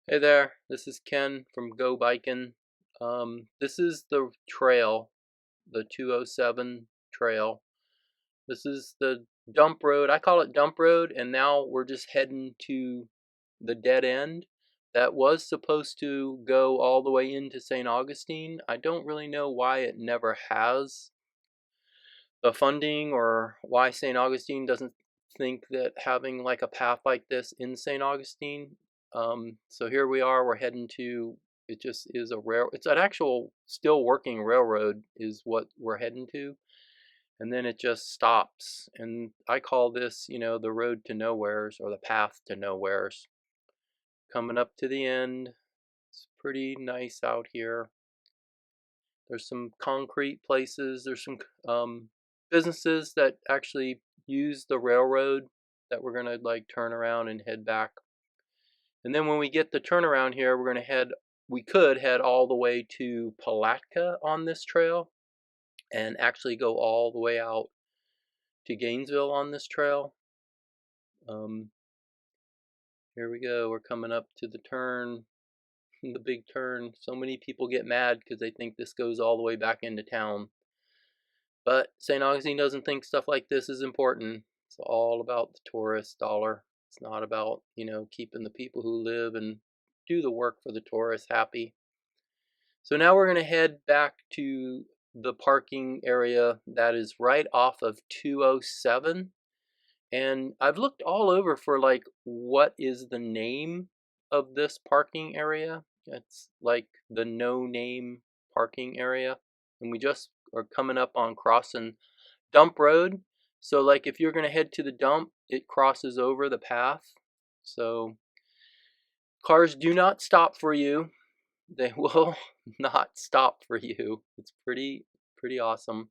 Hey there, this is Ken from Go Biking. This is the trail, the 207 trail. This is the dump road. I call it dump road, and now we're just heading to the dead end that was supposed to go all the way into St. Augustine. I don't really know why it never has the funding or why St. Augustine doesn't think that having like a path like this in St. Augustine. So here we are, we're heading to, it just is it's an actual still working railroad is what we're heading to. And then it just stops. And I call this, the road to nowheres or the path to nowheres. Coming up to the end, it's pretty nice out here. There's some concrete places. There's some businesses that actually use the railroad that we're gonna like turn around and head back. And then when we get the turnaround here, we're gonna head. We could head all the way to Palatka on this trail, and actually go all the way out to Gainesville on this trail. Um, Here we go. We're coming up to the turn, the big turn. So many people get mad because they think this goes all the way back into town. But St. Augustine doesn't think stuff like this is important. It's all about the tourist dollar. It's not about, keeping the people who live and do the work for the tourists happy. So now we're going to head back to the parking area that is right off of 207. And I've looked all over for like what is the name of this parking area. It's like the no name parking area. And we just are coming up on crossing dump road. So like if you're going to head to the dump, it crosses over the path. So cars do not stop for you. They will not stop for you. It's pretty awesome.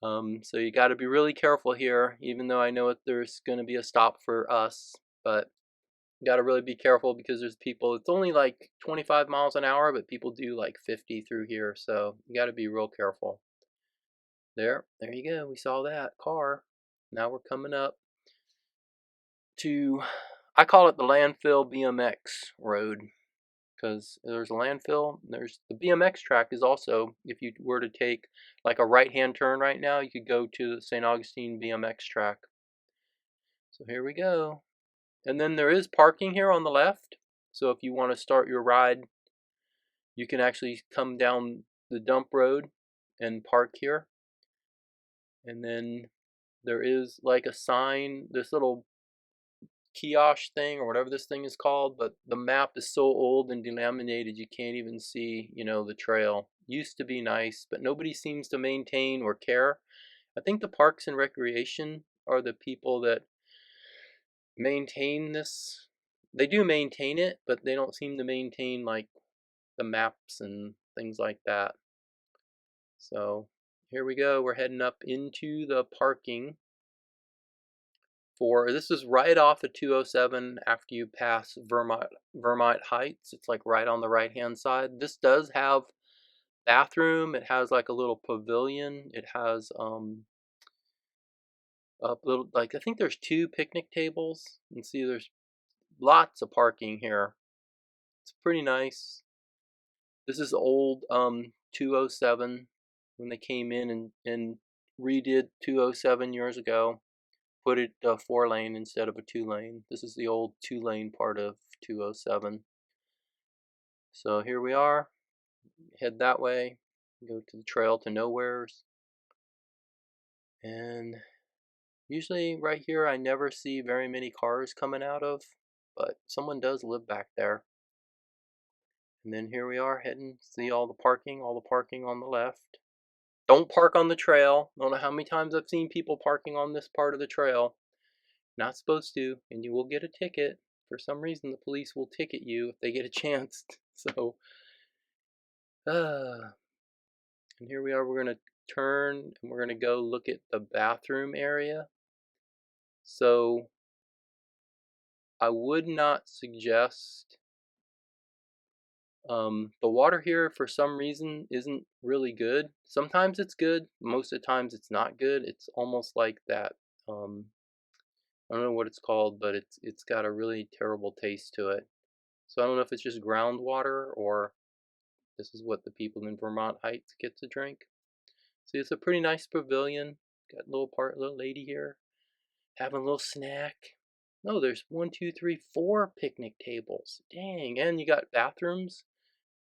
So you got to be really careful here, even though I know there's going to be a stop for us, but you got to really be careful because there's people, it's only like 25 miles an hour, but people do like 50 through here. So you got to be real careful. There you go. We saw that car. Now we're coming up to, I call it the landfill BMX road because there's a landfill. There's the BMX track is also, if you were to take like a right hand turn right now, you could go to the St. Augustine BMX track. So here we go. And then there is parking here on the left. So if you want to start your ride, you can actually come down the dump road and park here. And then there is like a sign, this little kiosk thing or whatever this thing is called, but the map is so old and delaminated you can't even see, the trail. Used to be nice, but nobody seems to maintain or care. I think the Parks and Recreation are the people that maintain this. They do maintain it, but they don't seem to maintain like the maps and things like that. So here we go. We're heading up into the parking for, this is right off of 207 after you pass Vermont Heights. It's like right on the right hand side. This does have bathroom. It has like a little pavilion. It has a little, like, I think there's two picnic tables. You can see there's lots of parking here. It's pretty nice. This is old 207 when they came in and redid 207 years ago. Put it 4-lane instead of a 2-lane. This is the old 2-lane part of 207. So here we are. Head that way. Go to the trail to nowheres. And usually right here I never see very many cars coming out of, but someone does live back there. And then here we are heading, see all the parking on the left. Don't park on the trail. I don't know how many times I've seen people parking on this part of the trail. Not supposed to, and you will get a ticket. For some reason, the police will ticket you if they get a chance. So, and here we are. We're going to turn and we're going to go look at the bathroom area. So, I would not suggest, the water here for some reason isn't really good. Sometimes it's good, most of the times it's not good. It's almost like that, I don't know what it's called, but it's got a really terrible taste to it. So I don't know if it's just groundwater or this is what the people in Vermont Heights get to drink. See, it's a pretty nice pavilion. Got a little lady here having a little snack. No, there's 1, 2, 3, 4 picnic tables. Dang, and you got bathrooms.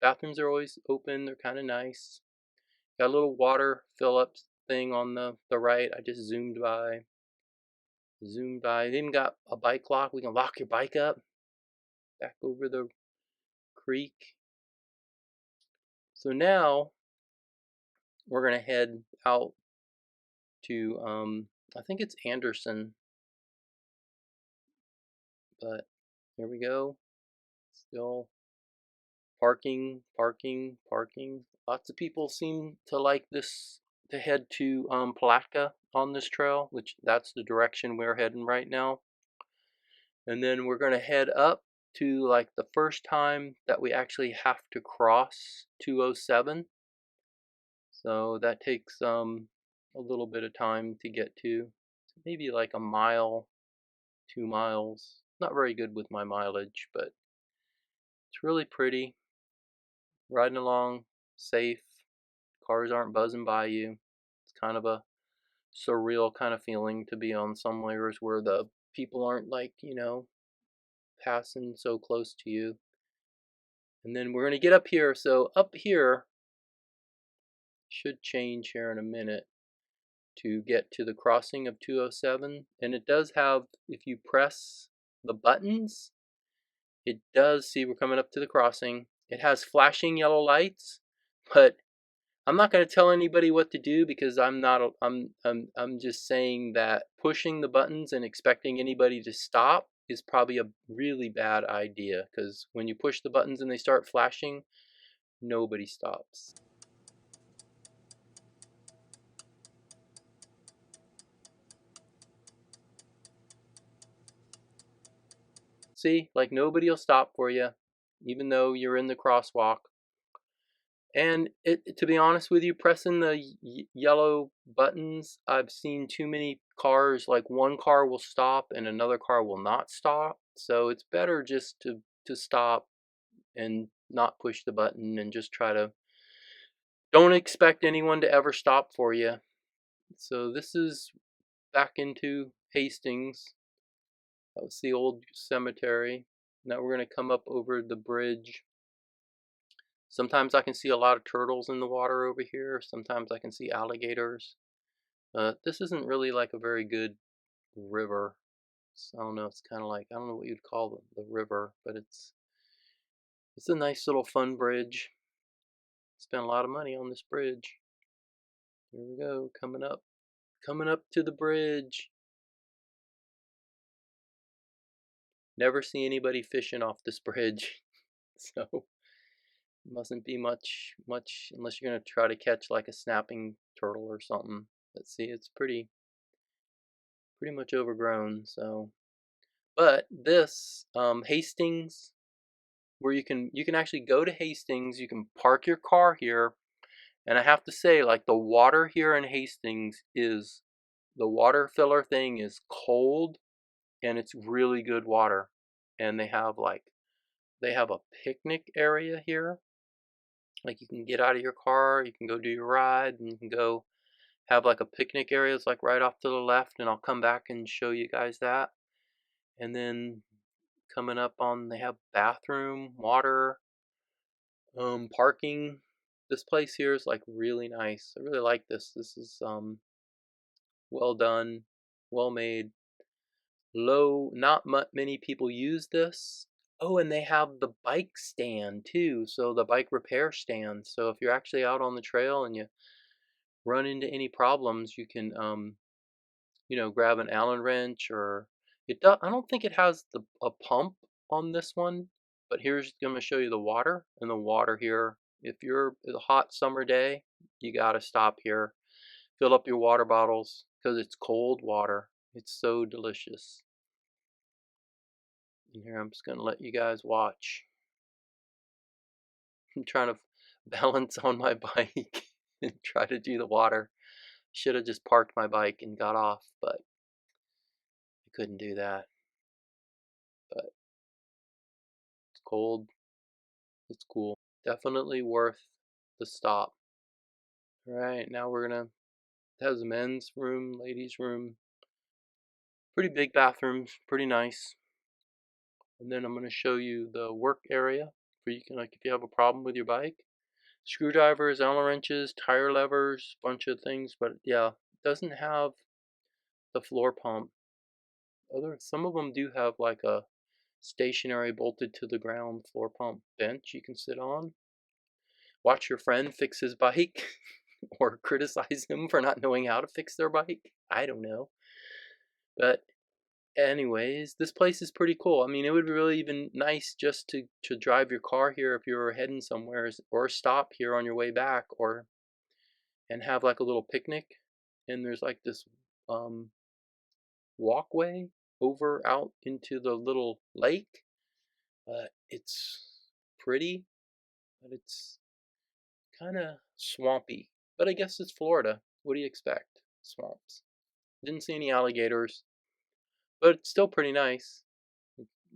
Bathrooms are always open. They're kind of nice. Got a little water fill up thing on the right. I just zoomed by. Zoomed by. They even got a bike lock. We can lock your bike up back over the creek. So now we're gonna head out to I think it's Anderson, but here we go. Still parking, parking, parking. Lots of people seem to like this to head to Palatka on this trail, which that's the direction we're heading right now. And then we're gonna head up to like the first time that we actually have to cross 207. So that takes a little bit of time to get to. Maybe like a mile, 2 miles. Not very good with my mileage, but it's really pretty. Riding along, safe. Cars aren't buzzing by you. It's kind of a surreal kind of feeling to be on somewheres where the people aren't like, passing so close to you. And then we're going to get up here. So up here should change here in a minute to get to the crossing of 207. And it does have, if you press the buttons, it does, see we're coming up to the crossing. It has flashing yellow lights, but I'm not going to tell anybody what to do because I'm not, I'm just saying that pushing the buttons and expecting anybody to stop is probably a really bad idea, because when you push the buttons and they start flashing, nobody stops. See, like nobody will stop for you, even though you're in the crosswalk. And to be honest with you, pressing the yellow buttons, I've seen too many cars, like one car will stop and another car will not stop. So it's better just to stop and not push the button and just try to, don't expect anyone to ever stop for you. So this is back into Hastings. That was the old cemetery. Now we're going to come up over the bridge. Sometimes I can see a lot of turtles in the water over here. Sometimes I can see alligators. This isn't really like a very good river. I don't know. It's kind of like, I don't know what you'd call the river, but it's a nice little fun bridge. Spent a lot of money on this bridge. Here we go, coming up to the bridge. Never see anybody fishing off this bridge, so mustn't be much unless you're gonna try to catch like a snapping turtle or something. Let's see, it's pretty much overgrown. So, but this Hastings, where you can actually go to Hastings, you can park your car here, and I have to say, like, the water here in Hastings is, the water filler thing is cold, and it's really good water. And they have a picnic area here. Like, you can get out of your car, you can go do your ride, and you can go have like a picnic area. It's like right off to the left, and I'll come back and show you guys that. And then coming up on, they have bathroom, water, parking. This place here is like really nice. I really like this. This is well done, well made. Low, not many people use this. Oh, and they have the bike stand too, so the bike repair stand. So if you're actually out on the trail and you run into any problems, you can grab an Allen wrench, or I don't think it has a pump on this one, but here's going to show you the water. And the water here, if you're a hot summer day, you got to stop here, fill up your water bottles, because it's cold water. It's so delicious. And here, I'm just going to let you guys watch. I'm trying to balance on my bike and try to do the water. Should have just parked my bike and got off, but I couldn't do that. But cold. It's cool. Definitely worth the stop. Alright, now we're gonna, it has a men's room, ladies' room. Pretty big bathrooms, pretty nice. And then I'm gonna show you the work area where you can, like, if you have a problem with your bike. Screwdrivers, Allen wrenches, tire levers, bunch of things, but yeah, it doesn't have the floor pump. Some of them do have like a stationary bolted to the ground floor pump bench you can sit on. Watch your friend fix his bike or criticize him for not knowing how to fix their bike. I don't know. But anyways, this place is pretty cool. I mean, it would be really even nice just to drive your car here if you were heading somewhere, or stop here on your way back, or and have like a little picnic. And there's like this um, walkway over out into the little lake. It's pretty, but it's kind of swampy. But I guess it's Florida. What do you expect? Swamps. Didn't see any alligators, but it's still pretty nice.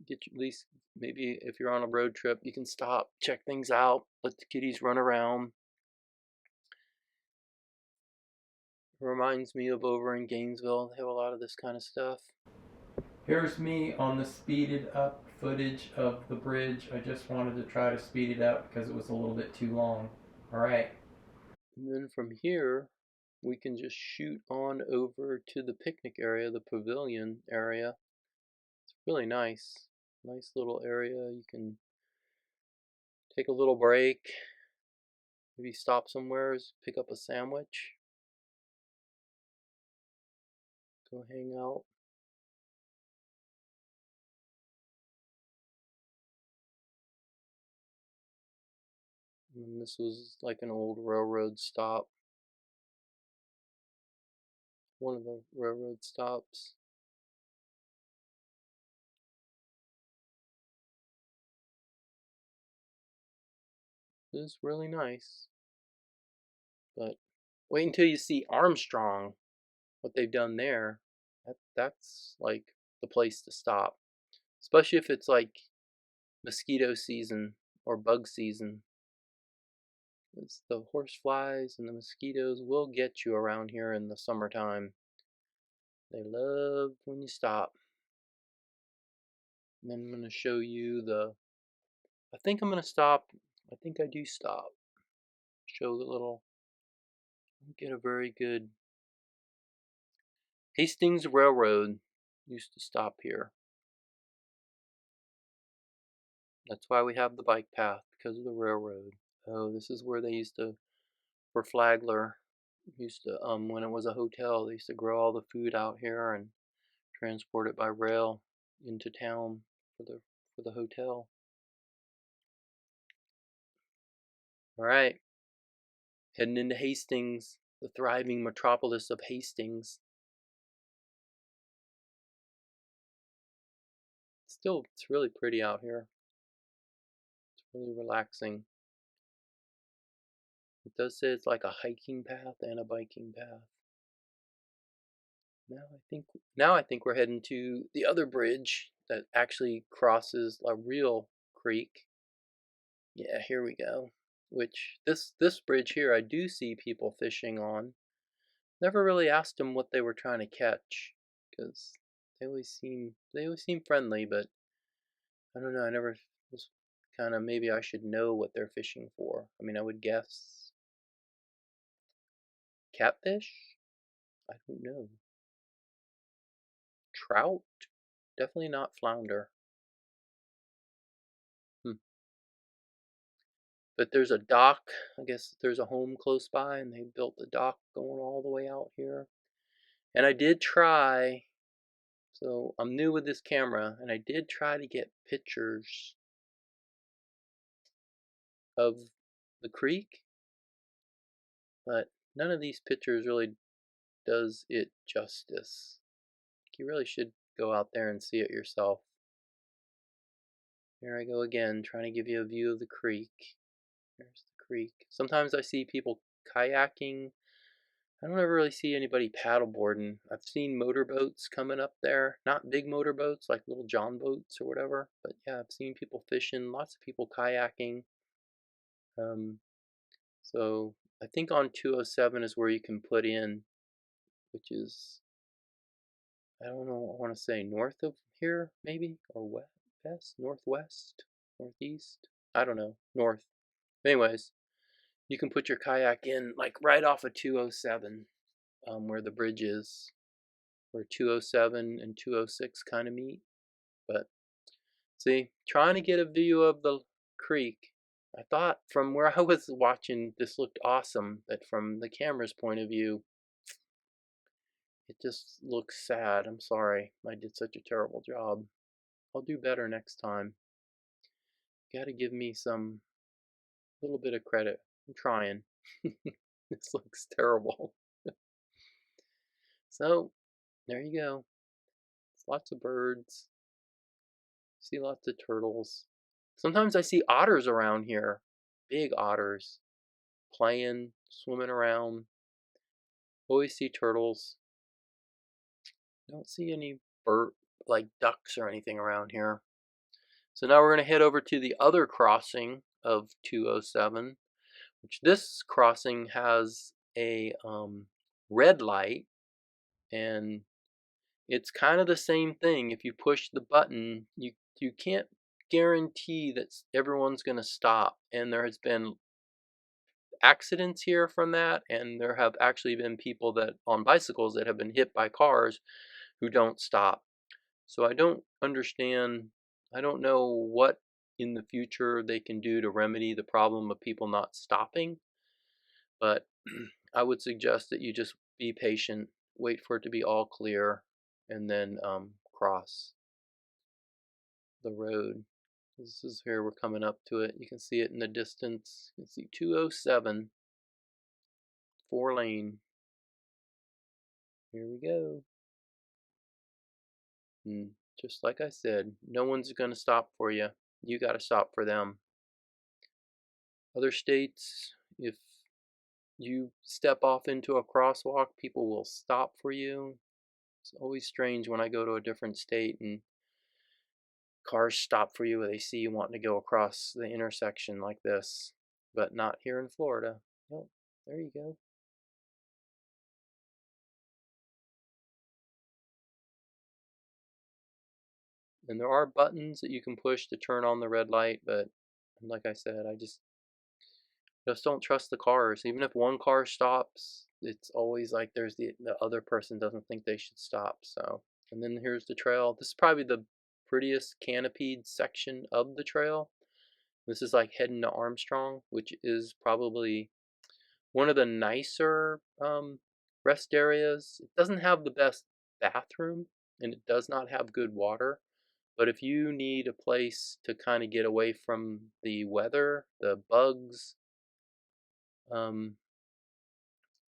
Get you, at least maybe if you're on a road trip, you can stop, check things out, let the kitties run around. It reminds me of over in Gainesville. They have a lot of this kind of stuff. Here's me on the speeded up footage of the bridge. I just wanted to try to speed it up because it was a little bit too long. Alright. And then from here, we can just shoot on over to the picnic area, the pavilion area. It's really nice. Nice little area. You can take a little break, maybe stop somewhere, pick up a sandwich, go hang out. And this was like an old railroad stop. One of the railroad stops. It is really nice. But wait until you see Armstrong, what they've done there. That's like the place to stop. Especially if it's like mosquito season or bug season. It's the horseflies and the mosquitoes will get you around here in the summertime. They love when you stop. And then I'm going to show you I think I'm going to stop. I think I do stop. Show the little, get a very good. Hastings Railroad used to stop here. That's why we have the bike path, because of the railroad. Oh, this is where they used to, for Flagler, used to, when it was a hotel, they used to grow all the food out here and transport it by rail into town for the hotel. All right, heading into Hastings, the thriving metropolis of Hastings. Still, it's really pretty out here. It's really relaxing. It does say it's like a hiking path and a biking path. Now I think we're heading to the other bridge that actually crosses a real creek. Yeah, here we go. Which this bridge here, I do see people fishing on. Never really asked them what they were trying to catch, because they always seem friendly, but I don't know. I never was kind of, maybe I should know what they're fishing for. I mean, I would guess catfish. I don't know. Trout? Definitely not flounder. But there's a dock. I guess there's a home close by, and they built the dock going all the way out here. And I did try, so I'm new with this camera, and I did try to get pictures of the creek, but none of these pictures really does it justice. You really should go out there and see it yourself. Here I go again, trying to give you a view of the creek. There's the creek. Sometimes I see people kayaking I don't ever really see anybody paddleboarding. I've seen motorboats coming up there. Not big motorboats, like little John boats or whatever. But yeah, I've seen people fishing, lots of people kayaking. Um, so I think on 207 is where you can put in, which is, I don't know, I want to say north of here, maybe, or west, northwest, northeast. I don't know, north. Anyways, you can put your kayak in like right off of 207, where the bridge is, where 207 and 206 kind of meet. But see, trying to get a view of the creek, I thought from where I was watching, this looked awesome. But from the camera's point of view, it just looks sad. I'm sorry. I did such a terrible job. I'll do better next time. You gotta give me some little bit of credit. I'm trying. This looks terrible. So, there you go. Lots of birds. See lots of turtles. Sometimes I see otters around here. Big otters. Playing, swimming around. Always see turtles. Don't see any bird, like ducks or anything around here. So now we're going to head over to the other crossing of 207, which this crossing has a red light, and it's kind of the same thing. If you push the button, you can't guarantee that everyone's going to stop. And there has been accidents here from that, and there have actually been people that on bicycles that have been hit by cars who don't stop. So I don't understand. I don't know what in the future they can do to remedy the problem of people not stopping, but I would suggest that you just be patient, wait for it to be all clear, and then cross the road. This is here, we're coming up to it. You can see it in the distance. You can see 207, 4-lane. Here we go. And just like I said, no one's going to stop for you. You got to stop for them. Other states, if you step off into a crosswalk, people will stop for you. It's always strange when I go to a different state and cars stop for you, or they see you wanting to go across the intersection like this, but not here in Florida. Oh, there you go. And there are buttons that you can push to turn on the red light, but like I said, I just don't trust the cars. Even if one car stops, it's always like there's the other person doesn't think they should stop. So, and then here's the trail. This is probably the prettiest canopied section of the trail. This is like heading to Armstrong, which is probably one of the nicer rest areas. It doesn't have the best bathroom, and it does not have good water. But if you need a place to kind of get away from the weather, the bugs, and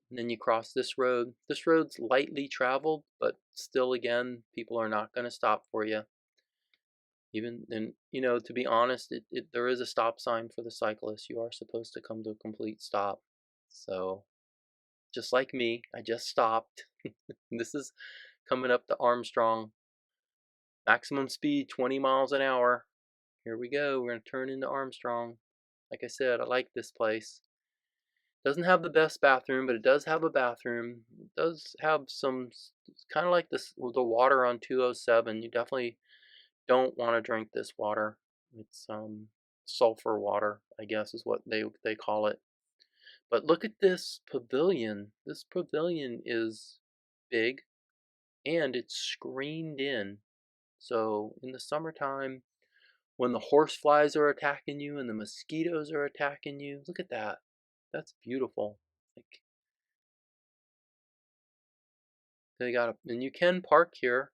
then you cross this road. This road's lightly traveled, but still, again, people are not going to stop for you. Even, and to be honest, there is a stop sign for the cyclists. You are supposed to come to a complete stop. So, just like me, I just stopped. This is coming up to Armstrong. Maximum speed 20 miles an hour. Here we go. We're going to turn into Armstrong. Like I said, I like this place. Doesn't have the best bathroom, but it does have a bathroom. It does have some, kind of like this, the water on 207. You definitely don't want to drink this water. It's sulfur water, I guess is what they call it. But look at this pavilion. This pavilion is big, and it's screened in. So in the summertime, when the horseflies are attacking you and the mosquitoes are attacking you, look at that. That's beautiful. Like, they got and you can park here.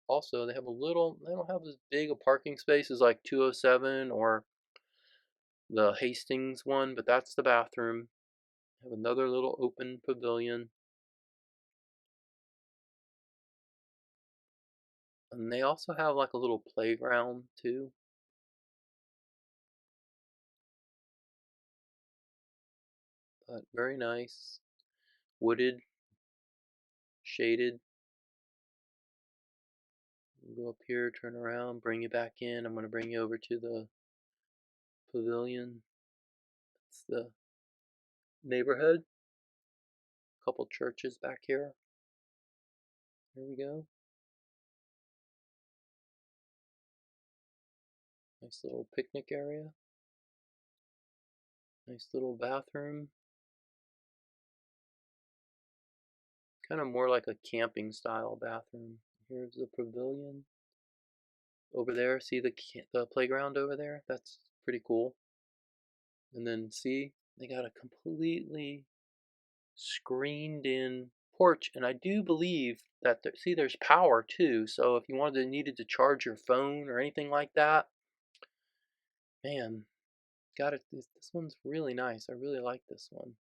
Also, they have a little. They don't have as big a parking space as like 207 or the Hastings one, but that's the bathroom. They have another little open pavilion, and they also have like a little playground too. But very nice, wooded. shaded. Go up here, turn around, bring you back in. I'm going to bring you over to the pavilion. It's the neighborhood. A couple churches back here. Here we go. Nice little picnic area. Nice little bathroom. Kind of more like a camping style bathroom. Here's the pavilion. Over there, see the playground over there? That's pretty cool. And then see, they got a completely screened in porch, and I do believe that see there's power too, so if you needed to charge your phone or anything like that, man, got it. This one's really nice. I really like this one,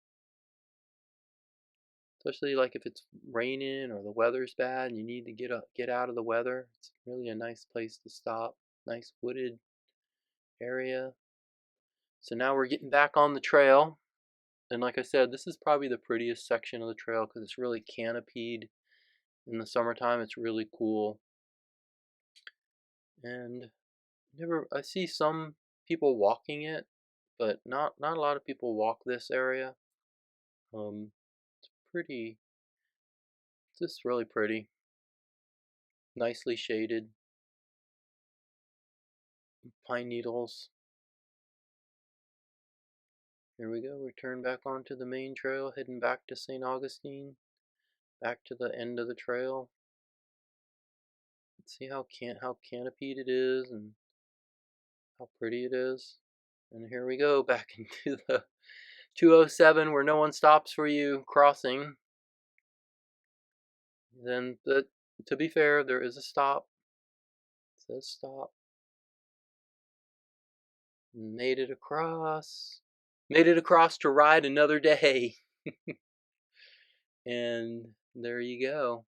especially like if it's raining or the weather's bad and you need to get out of the weather. It's really a nice place to stop. Nice wooded area. So now we're getting back on the trail. And like I said, this is probably the prettiest section of the trail because it's really canopied. In the summertime, it's really cool. And I see some people walking it, but not a lot of people walk this area. It's pretty. It's just really pretty. Nicely shaded. Pine needles. Here we go. We turn back onto the main trail, heading back to St. Augustine. Back to the end of the trail. Let's see how canopied it is and how pretty it is. And here we go back into the 207 where no one stops for you crossing. Then, to be fair, there is a stop. It says stop. Made it across. Made it across to ride another day. And there you go.